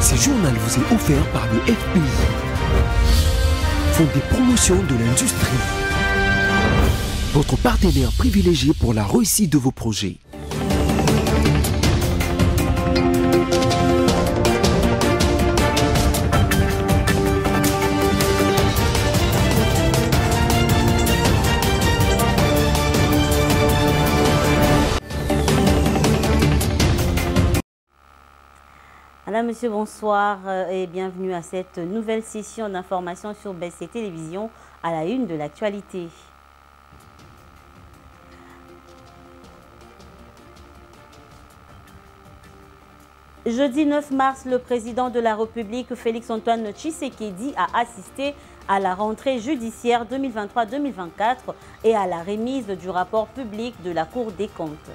Ce journal vous est offert par le FPI, Fonds des promotions de l'industrie, votre partenaire privilégié pour la réussite de vos projets. Madame, Monsieur, bonsoir et bienvenue à cette nouvelle session d'information sur BC Télévision à la une de l'actualité. Jeudi 9 mars, le président de la République, Félix-Antoine Tshisekedi, a assisté à la rentrée judiciaire 2023-2024 et à la remise du rapport public de la Cour des comptes.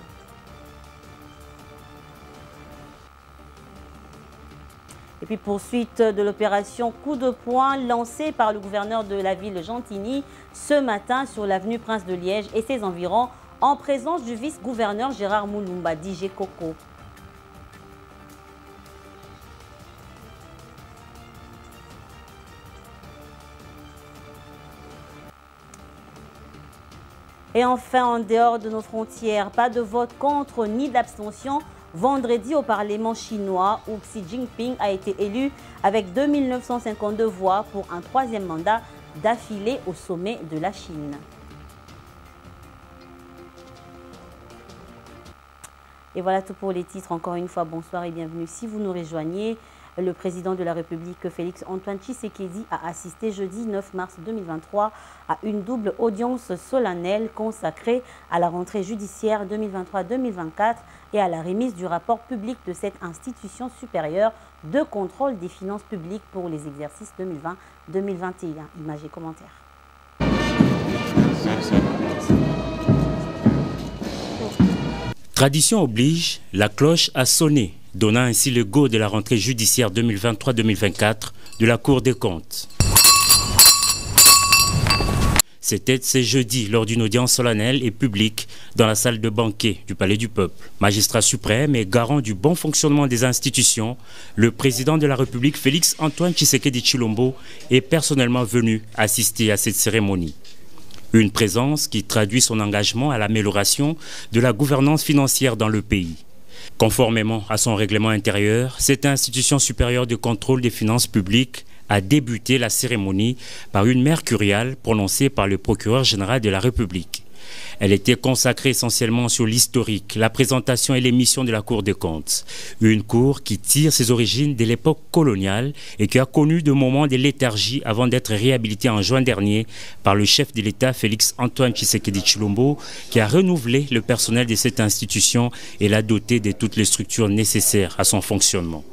Et puis poursuite de l'opération coup de poing lancée par le gouverneur de la ville Gentilly ce matin sur l'avenue Prince de Liège et ses environs en présence du vice-gouverneur Gérard Moulumba DJ Coco. Et enfin, en dehors de nos frontières, pas de vote contre ni d'abstention vendredi au Parlement chinois où Xi Jinping a été élu avec 2952 voix pour un troisième mandat d'affilée au sommet de la Chine. Et voilà tout pour les titres. Encore une fois, bonsoir et bienvenue. Si vous nous rejoignez, le président de la République, Félix-Antoine Tshisekedi, a assisté jeudi 9 mars 2023 à une double audience solennelle consacrée à la rentrée judiciaire 2023-2024 et à la remise du rapport public de cette institution supérieure de contrôle des finances publiques pour les exercices 2020-2021. Images et commentaires. Tradition oblige, la cloche a sonné, donnant ainsi le go de la rentrée judiciaire 2023-2024 de la Cour des comptes. C'était ce jeudi lors d'une audience solennelle et publique dans la salle de banquet du Palais du Peuple. Magistrat suprême et garant du bon fonctionnement des institutions, le président de la République Félix-Antoine Tshisekedi Tshilombo est personnellement venu assister à cette cérémonie. Une présence qui traduit son engagement à l'amélioration de la gouvernance financière dans le pays. Conformément à son règlement intérieur, cette institution supérieure de contrôle des finances publiques a débuté la cérémonie par une mercuriale prononcée par le procureur général de la République. Elle était consacrée essentiellement sur l'historique, la présentation et les missions de la Cour des comptes. Une cour qui tire ses origines de l'époque coloniale et qui a connu de moments de léthargie avant d'être réhabilitée en juin dernier par le chef de l'État Félix-Antoine Tshisekedi Tshilombo, qui a renouvelé le personnel de cette institution et l'a doté de toutes les structures nécessaires à son fonctionnement.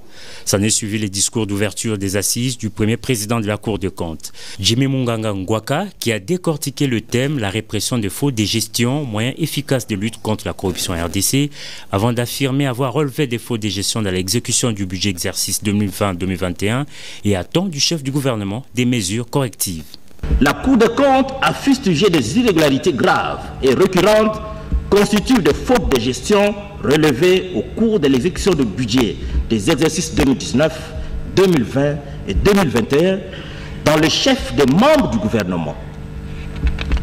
S'en est suivi les discours d'ouverture des assises du premier président de la Cour des comptes, Jimmy Munganga Ngwaka, qui a décortiqué le thème « La répression des fraudes et gestion, moyen efficace de lutte contre la corruption RDC », avant d'affirmer avoir relevé des fraudes et gestion dans l'exécution du budget exercice 2020-2021 et attend du chef du gouvernement des mesures correctives. La Cour des comptes a fustigé des irrégularités graves et récurrentes constituent des fautes de gestion relevées au cours de l'exécution du budget des exercices 2019, 2020 et 2021 dans le chef des membres du gouvernement.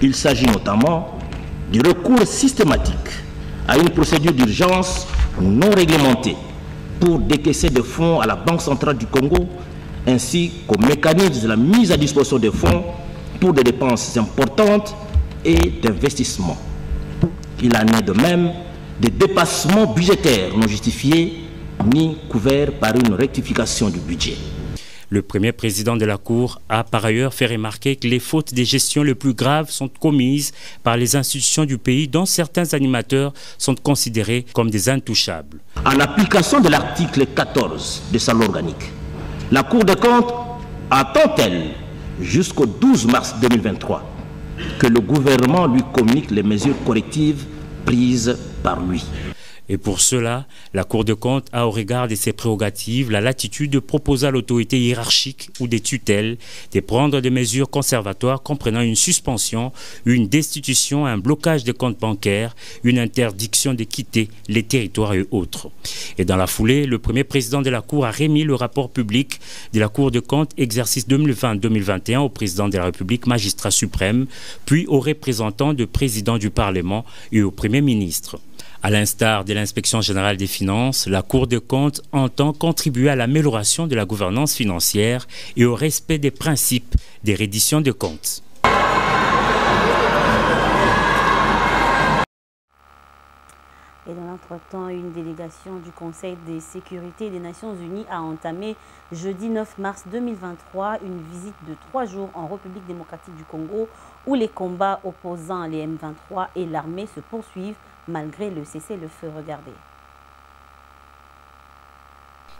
Il s'agit notamment du recours systématique à une procédure d'urgence non réglementée pour décaisser des fonds à la Banque centrale du Congo ainsi qu'au mécanisme de la mise à disposition des fonds pour des dépenses importantes et d'investissement. Il en est de même des dépassements budgétaires non justifiés ni couverts par une rectification du budget. Le premier président de la Cour a par ailleurs fait remarquer que les fautes de gestion les plus graves sont commises par les institutions du pays dont certains animateurs sont considérés comme des intouchables. En application de l'article 14 de sa loi organique, la Cour des comptes attend-elle jusqu'au 12 mars 2023 que le gouvernement lui communique les mesures correctives prises par lui. Et pour cela, la Cour des comptes a au regard de ses prérogatives la latitude de proposer à l'autorité hiérarchique ou des tutelles de prendre des mesures conservatoires comprenant une suspension, une destitution, un blocage des comptes bancaires, une interdiction de quitter les territoires et autres. Et dans la foulée, le premier président de la Cour a remis le rapport public de la Cour des comptes exercice 2020-2021 au président de la République, magistrat suprême, puis aux représentants du président du Parlement et au Premier ministre. À l'instar de l'Inspection générale des finances, la Cour des comptes entend contribuer à l'amélioration de la gouvernance financière et au respect des principes des redditions de comptes. Et dans l'entretemps, une délégation du Conseil de sécurité des Nations Unies a entamé jeudi 9 mars 2023 une visite de 3 jours en République démocratique du Congo où les combats opposant les M23 et l'armée se poursuivent malgré le cessez-le-feu. Regardez.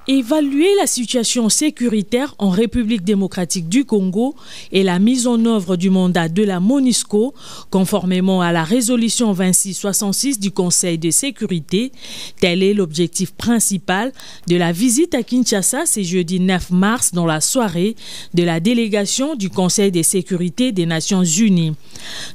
Évaluer la situation sécuritaire en République démocratique du Congo et la mise en œuvre du mandat de la MONUSCO, conformément à la résolution 2666 du Conseil de sécurité, tel est l'objectif principal de la visite à Kinshasa ce jeudi 9 mars dans la soirée de la délégation du Conseil de sécurité des Nations Unies.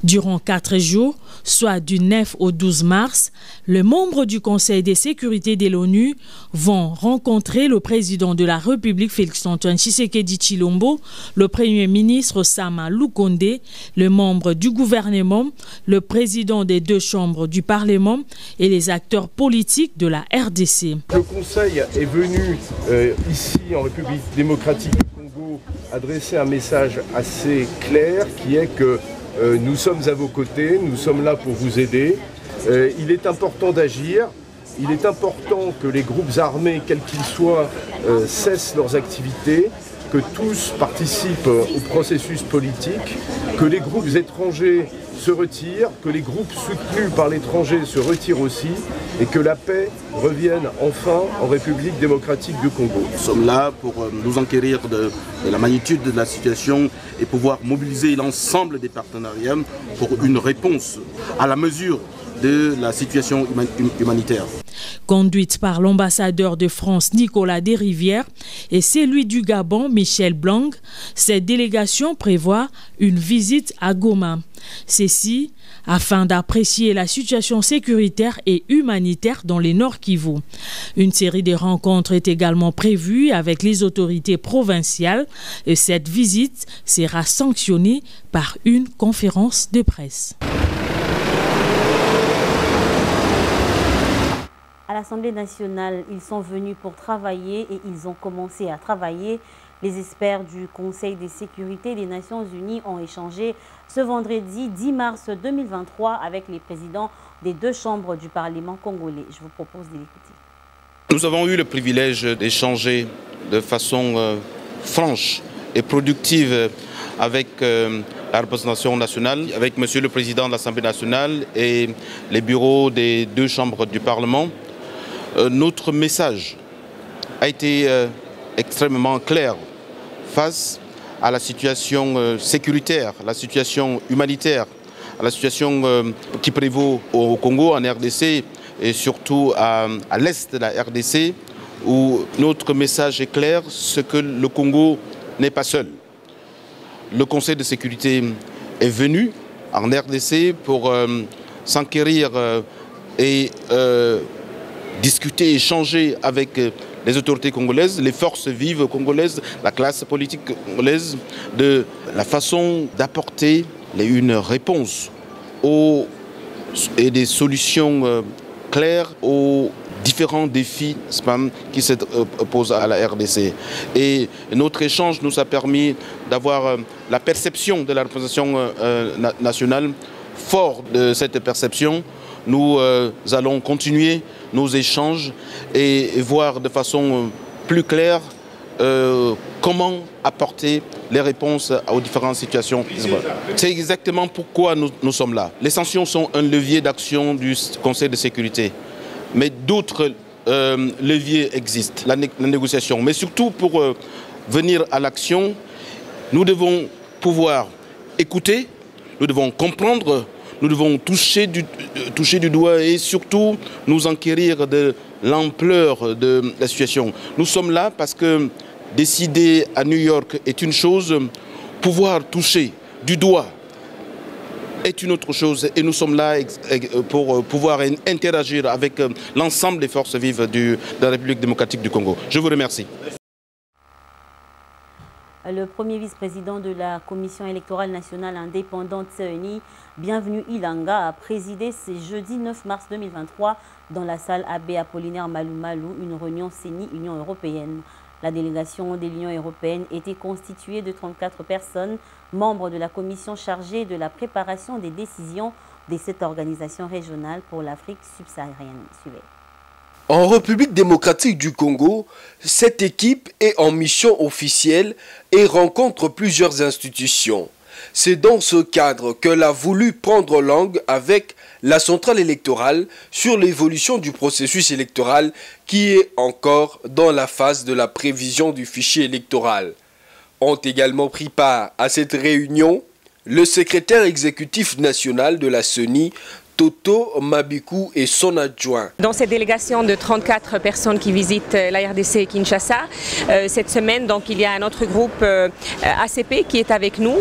Durant 4 jours, soit du 9 au 12 mars, les membres du Conseil de sécurité de l'ONU vont rencontrer le président de la République Félix-Antoine Tshisekedi Tshilombo, le premier ministre Sama Lukonde, le membre du gouvernement, le président des 2 chambres du Parlement et les acteurs politiques de la RDC. Le Conseil est venu ici en République démocratique du Congo adresser un message assez clair qui est que nous sommes à vos côtés, nous sommes là pour vous aider. Il est important d'agir. Il est important que les groupes armés, quels qu'ils soient, cessent leurs activités, que tous participent au processus politique, que les groupes étrangers se retirent, que les groupes soutenus par l'étranger se retirent aussi, et que la paix revienne enfin en République démocratique du Congo. Nous sommes là pour nous enquérir de la magnitude de la situation et pouvoir mobiliser l'ensemble des partenariats pour une réponse à la mesure de la situation humanitaire. Conduite par l'ambassadeur de France Nicolas Desrivières et celui du Gabon Michel Blanc, cette délégation prévoit une visite à Goma. Ceci afin d'apprécier la situation sécuritaire et humanitaire dans les Nord Kivu. Une série de rencontres est également prévue avec les autorités provinciales et cette visite sera sanctionnée par une conférence de presse. À l'Assemblée nationale, ils sont venus pour travailler et ils ont commencé à travailler. Les experts du Conseil de sécurité des Nations Unies ont échangé ce vendredi 10 mars 2023 avec les présidents des 2 chambres du Parlement congolais. Je vous propose de l'écouter. Nous avons eu le privilège d'échanger de façon franche et productive avec la représentation nationale, avec Monsieur le Président de l'Assemblée nationale et les bureaux des 2 chambres du Parlement. Notre message a été extrêmement clair face à la situation sécuritaire, la situation humanitaire, à la situation qui prévaut au Congo, en RDC et surtout à l'est de la RDC, où notre message est clair, c'est que le Congo n'est pas seul. Le Conseil de sécurité est venu en RDC pour s'enquérir et discuter, échanger avec les autorités congolaises, les forces vives congolaises, la classe politique congolaise, de la façon d'apporter une réponse et des solutions claires aux différents défis qui se posent à la RDC. Et notre échange nous a permis d'avoir la perception de la représentation nationale. Fort de cette perception, nous allons continuer nos échanges et voir de façon plus claire comment apporter les réponses aux différentes situations. C'est exactement pourquoi nous sommes là. Les sanctions sont un levier d'action du Conseil de sécurité, mais d'autres leviers existent, la négociation. Mais surtout pour venir à l'action, nous devons pouvoir écouter, nous devons comprendre, nous devons toucher du doigt et surtout nous enquérir de l'ampleur de la situation. Nous sommes là parce que décider à New York est une chose, pouvoir toucher du doigt est une autre chose et nous sommes là pour pouvoir interagir avec l'ensemble des forces vives de la République démocratique du Congo. Je vous remercie. Le premier vice-président de la Commission électorale nationale indépendante CENI, Bienvenu Ilanga, a présidé ce jeudi 9 mars 2023 dans la salle Abbé Apollinaire Malou Malou une réunion CENI Union européenne. La délégation de l'Union européenne était constituée de 34 personnes, membres de la commission chargée de la préparation des décisions de cette organisation régionale pour l'Afrique subsaharienne. Suivez. En République démocratique du Congo, cette équipe est en mission officielle et rencontre plusieurs institutions. C'est dans ce cadre qu'elle a voulu prendre langue avec la centrale électorale sur l'évolution du processus électoral qui est encore dans la phase de la prévision du fichier électoral. Ont également pris part à cette réunion le secrétaire exécutif national de la CENI, Toto Mabikou, et son adjoint. Dans cette délégation de 34 personnes qui visitent la RDC et Kinshasa, cette semaine, donc, il y a un autre groupe ACP qui est avec nous.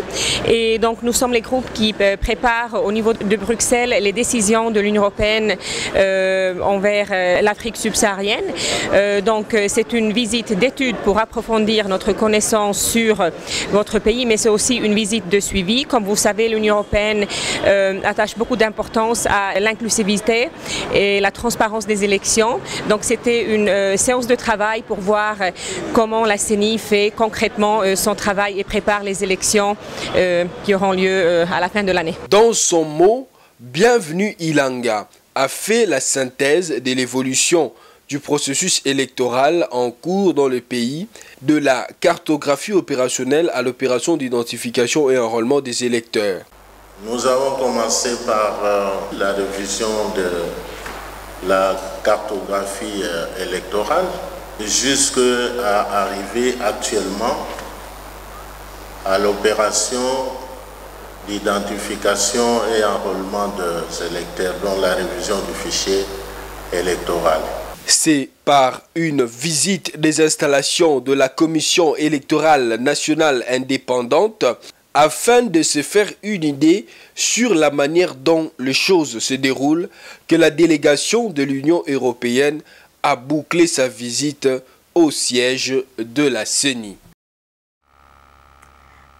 Et donc nous sommes les groupes qui préparent au niveau de Bruxelles les décisions de l'Union européenne envers l'Afrique subsaharienne. Donc c'est une visite d'étude pour approfondir notre connaissance sur votre pays, mais c'est aussi une visite de suivi. Comme vous savez, l'Union européenne attache beaucoup d'importance à l'inclusivité et la transparence des élections. Donc c'était une séance de travail pour voir comment la CENI fait concrètement son travail et prépare les élections qui auront lieu à la fin de l'année. Dans son mot, Bienvenu Ilanga a fait la synthèse de l'évolution du processus électoral en cours dans le pays, de la cartographie opérationnelle à l'opération d'identification et enrôlement des électeurs. Nous avons commencé par la révision de la cartographie électorale jusqu'à arriver actuellement à l'opération d'identification et enrôlement des électeurs dans la révision du fichier électoral. C'est par une visite des installations de la Commission électorale nationale indépendante afin de se faire une idée sur la manière dont les choses se déroulent que la délégation de l'Union européenne a bouclé sa visite au siège de la CENI.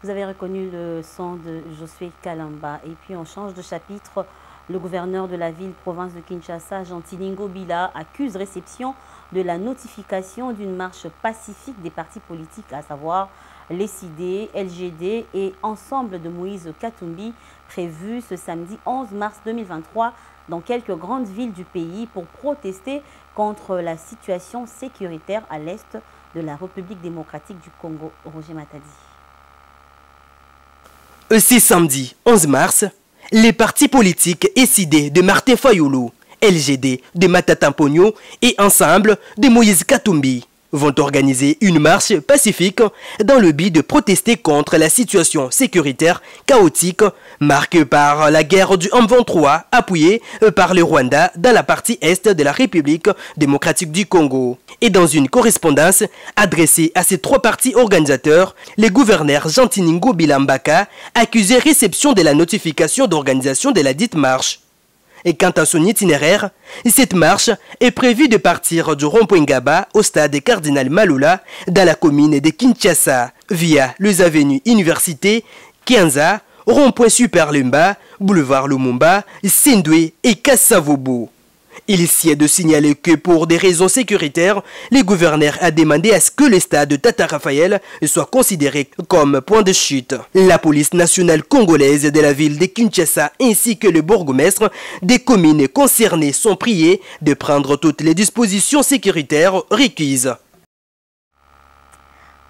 Vous avez reconnu le son de Josué Kalamba. Et puis on change de chapitre. Le gouverneur de la ville-province de Kinshasa, Jean-Tiningo Bila, accuse réception de la notification d'une marche pacifique des partis politiques, à savoir l'ECD, LGD et Ensemble de Moïse Katumbi, prévue ce samedi 11 mars 2023 dans quelques grandes villes du pays pour protester contre la situation sécuritaire à l'est de la République démocratique du Congo. Roger Matadi. Ce samedi 11 mars, les partis politiques ECD de Martin Fayulu, LGD de Matata Mpogno et Ensemble de Moïse Katumbi vont organiser une marche pacifique dans le but de protester contre la situation sécuritaire chaotique marquée par la guerre du M23 appuyée par le Rwanda dans la partie est de la République démocratique du Congo. Et dans une correspondance adressée à ces trois partis organisateurs, le gouverneur Jean-Tiningo Bila Mbaka accusait réception de la notification d'organisation de la dite marche. Et quant à son itinéraire, cette marche est prévue de partir du rond-point Ngaba au stade Cardinal Malula dans la commune de Kinshasa via les avenues Université, Kianza, rond-point Super Lumba, boulevard Lumumba, Sindwe et Kassavobo. Il s'y est de signaler que pour des raisons sécuritaires, le gouverneur a demandé à ce que le stade de Tata Raphaël soit considéré comme point de chute. La police nationale congolaise de la ville de Kinshasa ainsi que le bourgmestre des communes concernées sont priés de prendre toutes les dispositions sécuritaires requises.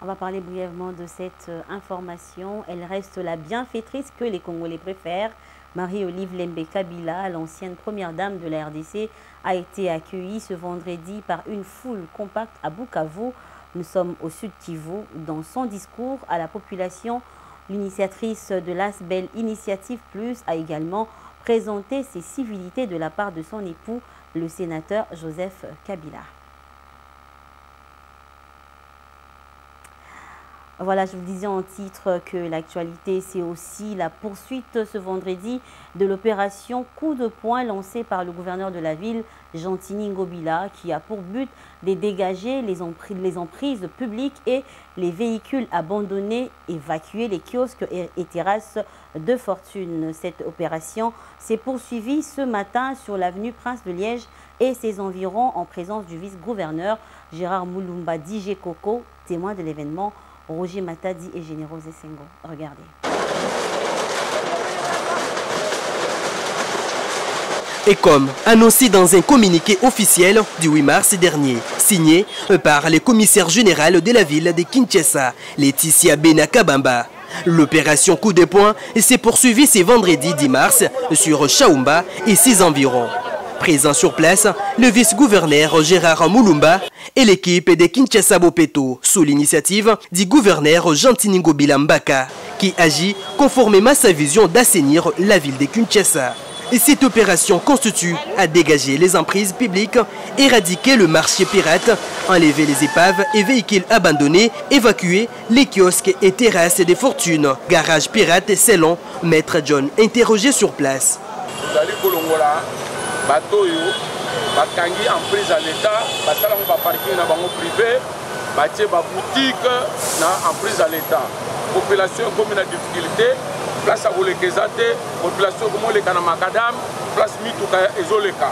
On va parler brièvement de cette information. Elle reste la bienfaitrice que les Congolais préfèrent. Marie-Olive Lembe Kabila, l'ancienne première dame de la RDC, a été accueillie ce vendredi par une foule compacte à Bukavu. Nous sommes au sud Kivu. Dans son discours à la population, l'initiatrice de l'ASBEL Initiative Plus a également présenter ses civilités de la part de son époux, le sénateur Joseph Kabila. Voilà, je vous disais en titre que l'actualité, c'est aussi la poursuite ce vendredi de l'opération Coup de poing lancée par le gouverneur de la ville, Jantini Ngobila, qui a pour but de dégager les emprises publiques et les véhicules abandonnés, évacuer les kiosques et terrasses de fortune. Cette opération s'est poursuivie ce matin sur l'avenue Prince de Liège et ses environs en présence du vice-gouverneur Gérard Moulumba Dj Koko, témoin de l'événement. Roger Matadi et Générose Sengo. Regardez. Et comme annoncé dans un communiqué officiel du 8 mars dernier, signé par le commissaire général de la ville de Kinshasa, Laetitia Benakabamba, l'opération Coup de poing s'est poursuivie ce vendredi 10 mars sur Chaumba et ses environs. Présent sur place, le vice-gouverneur Gérard Moulumba et l'équipe de Kinshasa Bopeto, sous l'initiative du gouverneur Jantini Ngobila Mbaka, qui agit conformément à sa vision d'assainir la ville de Kinshasa. Et cette opération constitue à dégager les emprises publiques, éradiquer le marché pirate, enlever les épaves et véhicules abandonnés, évacuer les kiosques et terrasses de fortune. Garage pirate selon Maître John, interrogé sur place. Bateau bakangi emprise à l'État, basala ba parking na bango privé, batie ba boutique na emprise à l'État. Population comme na difficulté, place à volekezate, population comme le kana makadam, place mituka ezoleka.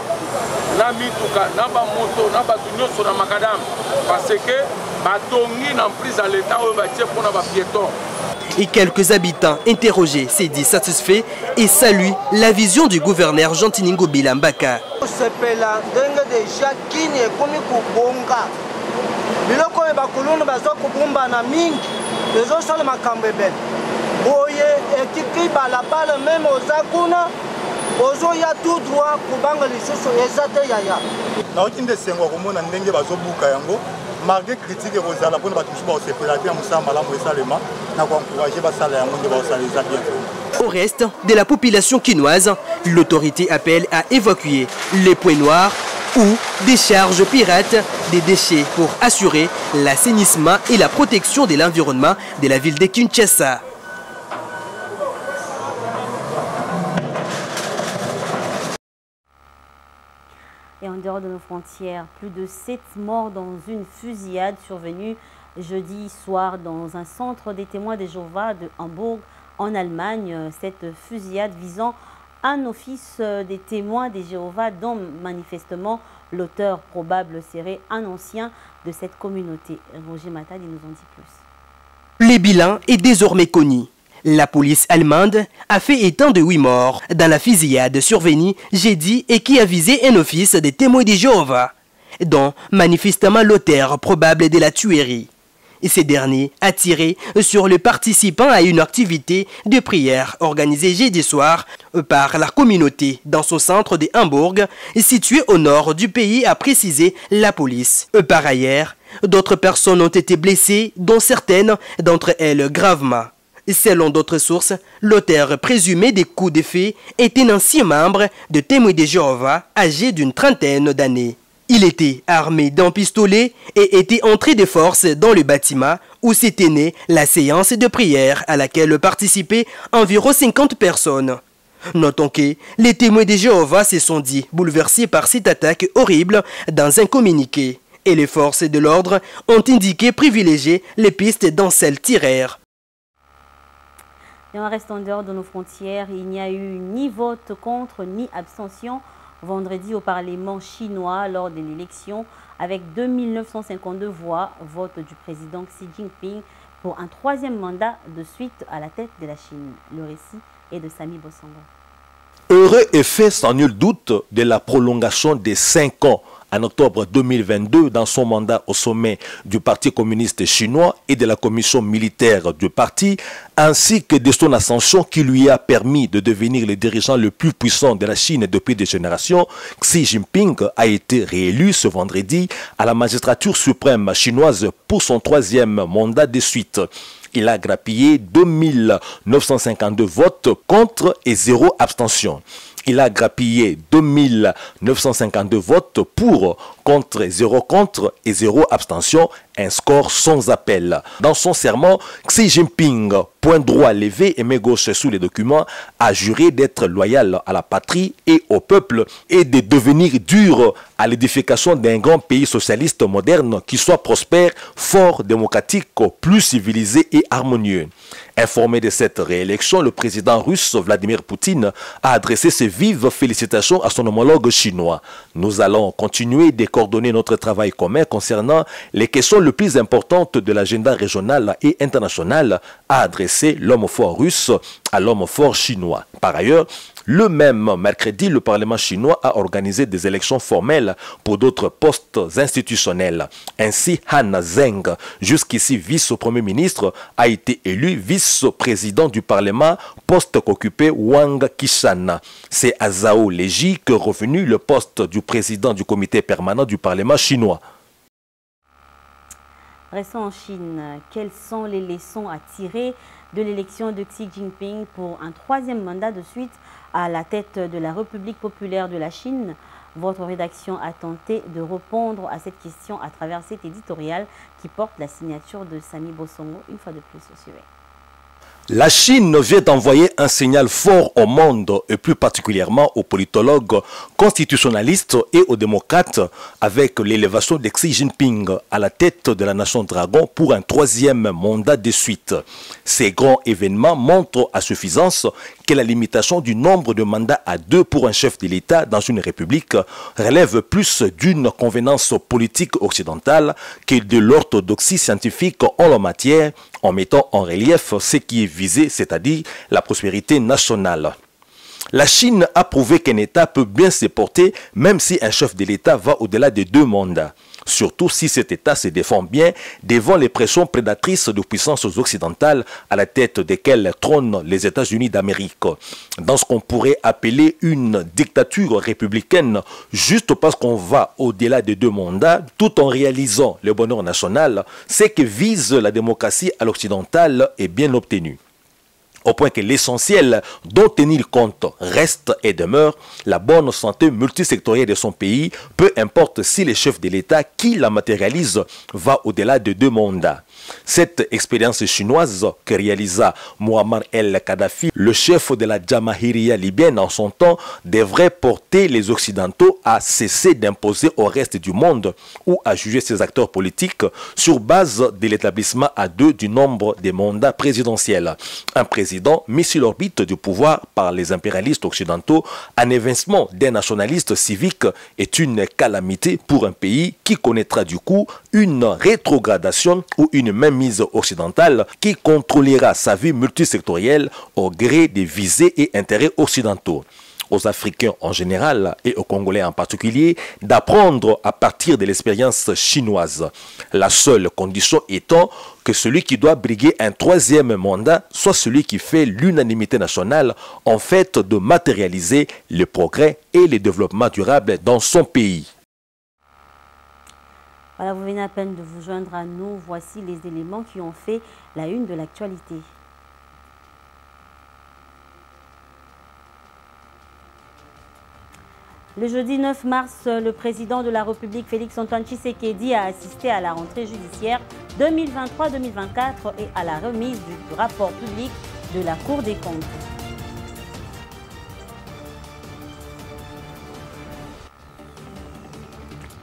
Na mituka na ba moto na ba tunyo so na makadam parce que batongi na emprise à l'État o batie pour na ba piéton. Et quelques habitants interrogés s'est dit satisfaits et saluent la vision du gouverneur Jantini Ngobila Mbaka. Malgré critique et rosala pour ne pas toucher au séparation au reste de la population quinoise, l'autorité appelle à évacuer les points noirs ou des charges pirates des déchets pour assurer l'assainissement et la protection de l'environnement de la ville de Kinshasa. Et en dehors de nos frontières, plus de 7 morts dans une fusillade survenue jeudi soir dans un centre des témoins de Jéhovah de Hambourg en Allemagne. Cette fusillade visant un office des témoins de Jéhovah dont manifestement l'auteur probable serait un ancien de cette communauté. Roger Matadi nous en dit plus. Le bilan est désormais connu. La police allemande a fait état de 8 morts dans la fusillade survenue jeudi et qui a visé un office des témoins de Jéhovah, dont manifestement l'auteur probable de la tuerie. Et ce dernier a tiré sur le participant à une activité de prière organisée jeudi soir par la communauté dans ce centre de Hambourg, situé au nord du pays, a précisé la police. Par ailleurs, d'autres personnes ont été blessées, dont certaines d'entre elles gravement. Selon d'autres sources, l'auteur présumé des coups de feu est un ancien membre de Témoins de Jéhovah âgé d'une trentaine d'années. Il était armé d'un pistolet et était entré de force dans le bâtiment où s'est tenue la séance de prière à laquelle participaient environ 50 personnes. Notons que les Témoins de Jéhovah se sont dit bouleversés par cette attaque horrible dans un communiqué. Et les forces de l'ordre ont indiqué privilégier les pistes d'un seul tireur. Et en restant en dehors de nos frontières, il n'y a eu ni vote contre ni abstention vendredi au Parlement chinois lors de l'élection avec 2952 voix, vote du président Xi Jinping pour un 3e mandat de suite à la tête de la Chine. Le récit est de Samy Bossango. Heureux effet sans nul doute de la prolongation des 5 ans en octobre 2022 dans son mandat au sommet du Parti communiste chinois et de la commission militaire du parti, ainsi que de son ascension qui lui a permis de devenir le dirigeant le plus puissant de la Chine depuis des générations, Xi Jinping a été réélu ce vendredi à la magistrature suprême chinoise pour son 3e mandat de suite. Il a grappillé 2952 votes contre et 0 abstention. Il a grappillé 2952 votes pour, contre 0 contre et 0 abstention, un score sans appel. Dans son serment, Xi Jinping, point droit levé et main gauche sous les documents, a juré d'être loyal à la patrie et au peuple et de devenir dur à l'édification d'un grand pays socialiste moderne qui soit prospère, fort, démocratique, plus civilisé et harmonieux. Informé de cette réélection, le président russe Vladimir Poutine a adressé ses vives félicitations à son homologue chinois. Nous allons continuer de coordonner notre travail commun concernant les questions les plus importantes de l'agenda régional et international, a adressé l'homme fort russe à l'homme fort chinois. Par ailleurs, le même mercredi, le Parlement chinois a organisé des élections formelles pour d'autres postes institutionnels. Ainsi, Han Zheng, jusqu'ici vice-premier ministre, a été élu vice-président du Parlement, poste qu'occupait Wang Qishan. C'est à Zhao Leji que revenu le poste du président du comité permanent du Parlement chinois. Restons en Chine. Quelles sont les leçons à tirer de l'élection de Xi Jinping pour un 3e mandat de suite à la tête de la République populaire de la Chine? Votre rédaction a tenté de répondre à cette question à travers cet éditorial qui porte la signature de Samy Bossongo. Une fois de plus, suivez. La Chine vient d'envoyer un signal fort au monde et plus particulièrement aux politologues constitutionnalistes et aux démocrates avec l'élévation de Xi Jinping à la tête de la nation dragon pour un 3e mandat de suite. Ces grands événements montrent à suffisance que la limitation du nombre de mandats à 2 pour un chef de l'État dans une république relève plus d'une convenance politique occidentale que de l'orthodoxie scientifique en la matière, en mettant en relief ce qui est visé, c'est-à-dire la prospérité nationale. La Chine a prouvé qu'un État peut bien se porter même si un chef de l'État va au-delà de 2 mandats. Surtout si cet État se défend bien devant les pressions prédatrices de puissances occidentales à la tête desquelles trônent les États-Unis d'Amérique. Dans ce qu'on pourrait appeler une dictature républicaine, juste parce qu'on va au-delà de 2 mandats, tout en réalisant le bonheur national, ce que vise la démocratie à l'occidentale est bien obtenu. Au point que l'essentiel dont tenir compte reste et demeure la bonne santé multisectorielle de son pays, peu importe si le chef de l'État qui la matérialise va au-delà de 2 mandats. Cette expérience chinoise que réalisa Muammar el-Kadhafi, le chef de la Jamahiriya libyenne en son temps, devrait porter les Occidentaux à cesser d'imposer au reste du monde ou à juger ses acteurs politiques sur base de l'établissement à 2 du nombre des mandats présidentiels. Un président mis sur l'orbite du pouvoir par les impérialistes occidentaux, un évincement des nationalistes civiques est une calamité pour un pays qui connaîtra du coup une rétrogradation ou une mainmise occidentale qui contrôlera sa vie multisectorielle au gré des visées et intérêts occidentaux. Aux Africains en général et aux Congolais en particulier d'apprendre à partir de l'expérience chinoise. La seule condition étant que celui qui doit briguer un 3e mandat soit celui qui fait l'unanimité nationale en fait de matérialiser le progrès et le développement durable dans son pays. Voilà, vous venez à peine de vous joindre à nous. Voici les éléments qui ont fait la une de l'actualité. Le jeudi 9 mars, le président de la République, Félix-Antoine Tshisekedi, a assisté à la rentrée judiciaire 2023-2024 et à la remise du rapport public de la Cour des comptes.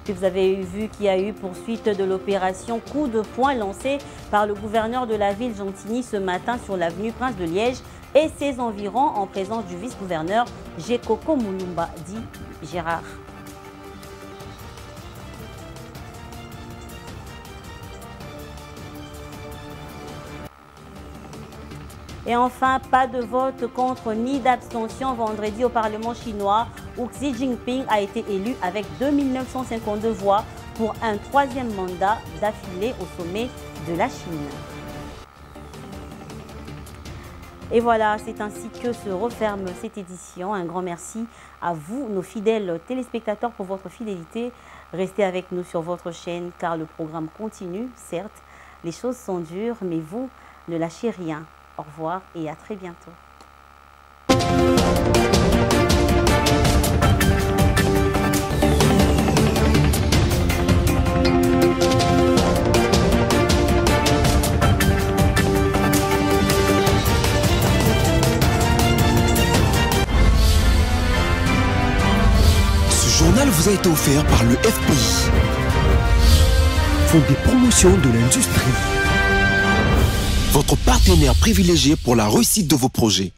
Puis vous avez vu qu'il y a eu poursuite de l'opération coup de poing lancée par le gouverneur de la ville Gentilly ce matin sur l'avenue Prince de Liège et ses environs en présence du vice-gouverneur Gekoko Mulumba, dit Gérard. Et enfin, pas de vote contre ni d'abstention vendredi au Parlement chinois où Xi Jinping a été élu avec 2952 voix pour un 3e mandat d'affilée au sommet de la Chine. Et voilà, c'est ainsi que se referme cette édition. Un grand merci à vous, nos fidèles téléspectateurs, pour votre fidélité. Restez avec nous sur votre chaîne car le programme continue. Certes, les choses sont dures, mais vous ne lâchez rien. Au revoir et à très bientôt. vous a été offert par le FPI, Fonds des promotions de l'industrie, votre partenaire privilégié pour la réussite de vos projets.